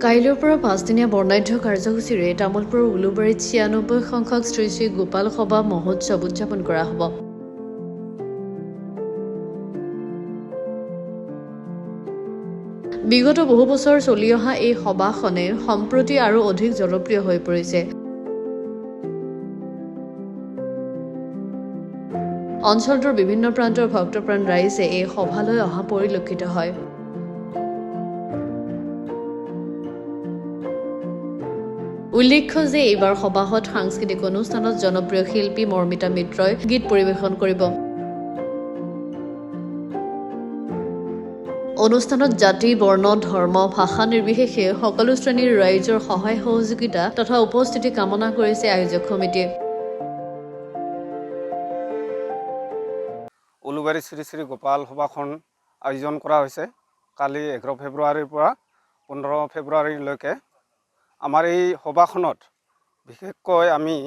কাইলৈৰ পৰা 5 দিনীয়া বৰ্ণাঢ্য কাৰ্যসূচীৰে তামোলপুৰৰ উলুবাৰীত 96 সংখ্যক শ্ৰী শ্ৰী গোপাল সভা মহোৎসৱ উদযাপন কৰা হ'ব। বিগত বহু বছৰ চলি অহা এই সভাখনে সম্প্ৰতি আৰু অধিক জনপ্ৰিয় হৈ পৰিছে। অঞ্চলটোৰ বিভিন্ন প্ৰান্তৰ ভক্তপ্ৰাণ ৰাইজে এই সভালৈ অহা পৰিলক্ষিত হয়। উল্লেখ্য যে এইবাৰ সভাত সাংস্কৃতিক অনুষ্ঠানত জনপ্ৰিয় শিল্পী মৰ্মিতা মিত্ৰই গীত পৰিৱেশন কৰিব। অনুষ্ঠানত জাতি, বৰ্ণ, ধৰ্ম, ভাষা নিৰ্বিশেষে সকলো শ্ৰেণীৰ ৰাইজৰ সহায় সহযোগিতা তথা উপস্থিতি কামনা কৰিছে আয়োজক সমিতিয়ে। উলুবাৰী শ্ৰী শ্ৰী গোপাল সভাখন আয়োজন কৰা হৈছে কালি 11 ফেব্ৰুৱাৰীৰ পৰা 15 ফেব্ৰুৱাৰীলৈকে। আমাৰ এই সভাখনত বিশেষকৈ আমি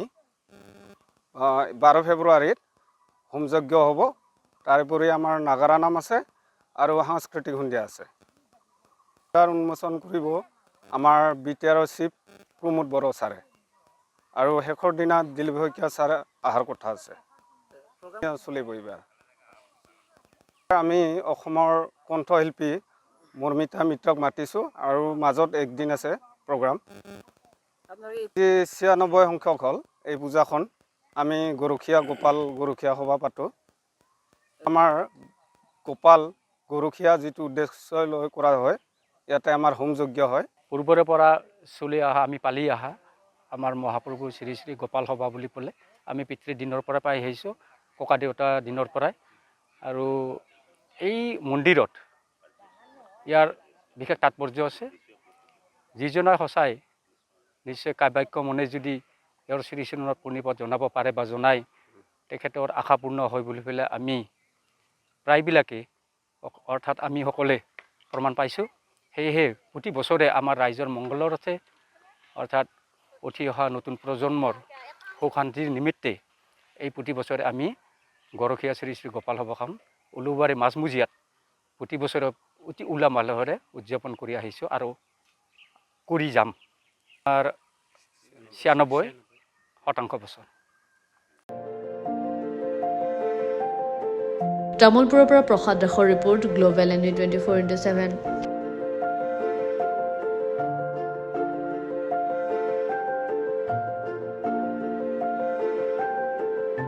12 ফেব্ৰুৱাৰীত হোমযজ্ঞ হ'ব। তাৰোপৰি আমাৰ নাগাৰা নাম আছে আৰু সাংস্কৃতিক সন্ধিয়া আছে। তাৰ উন্মোচন কৰিব আমাৰ BTR চিফ প্ৰমোদ বড়ো ছাৰে আৰু শেষৰ দিনা দিলীপ শইকীয়া ছাৰে আহাৰ কথা আছে। চলিব এইবাৰ। আমি অসমৰ কণ্ঠশিল্পী মৰ্মিতা মিত্ৰক মাতিছোঁ আৰু মাজত একদিন আছে প্ৰগ্ৰাম। 96 সংখ্যক হ'ল এই পূজাখন। আমি গোপাল গৰখীয়া সভা পাতোঁ। আমাৰ গোপাল গৰখীয়া যিটো উদ্দেশ্য লৈ কৰা হয়, ইয়াতে আমাৰ হোমযজ্ঞ হয়। পূৰ্বৰে পৰা চলি অহা আমি পালি অহা আমাৰ মহাপ্ৰভু শ্ৰী শ্ৰী গোপাল সভা বুলি ক'লে আমি পিতৃ দিনৰ পৰা পাই আহিছোঁ, ককা দেউতা দিনৰ পৰাই। আৰু এই মন্দিৰত ইয়াৰ বিশেষ তাৎপৰ্য আছে। যিজনাই সঁচাই নিশ্চয় কাব্যাখ্য মনে যদি তেওঁৰ শ্ৰীচৰণত প্ৰণিপাত জনাব পাৰে বা জনাই, তেখেতৰ আশাপূৰ্ণ হয় বুলি পেলাই আমি প্ৰায়বিলাকে অৰ্থাৎ আমি সকলে প্ৰমাণ পাইছোঁ। সেয়েহে প্ৰতি বছৰে আমাৰ ৰাইজৰ মংগলৰ অৰ্থে অৰ্থাৎ উঠি অহা নতুন প্ৰজন্মৰ সুখ শান্তিৰ নিমিত্তে এই প্ৰতি বছৰে আমি গৰখীয়া শ্ৰী শ্ৰী গোপাল সভাখন উলুবাৰী মাজমজিয়াত প্ৰতি বছৰে অতি উলহ মালহেৰে উদযাপন কৰি আহিছোঁ আৰু কৰি যাম। আমাৰ 96% বছৰ। তামোলপুৰৰ পৰা প্ৰসাদ দাসৰ ৰিপৰ্ট, গ্ল'বেল ND 24/7।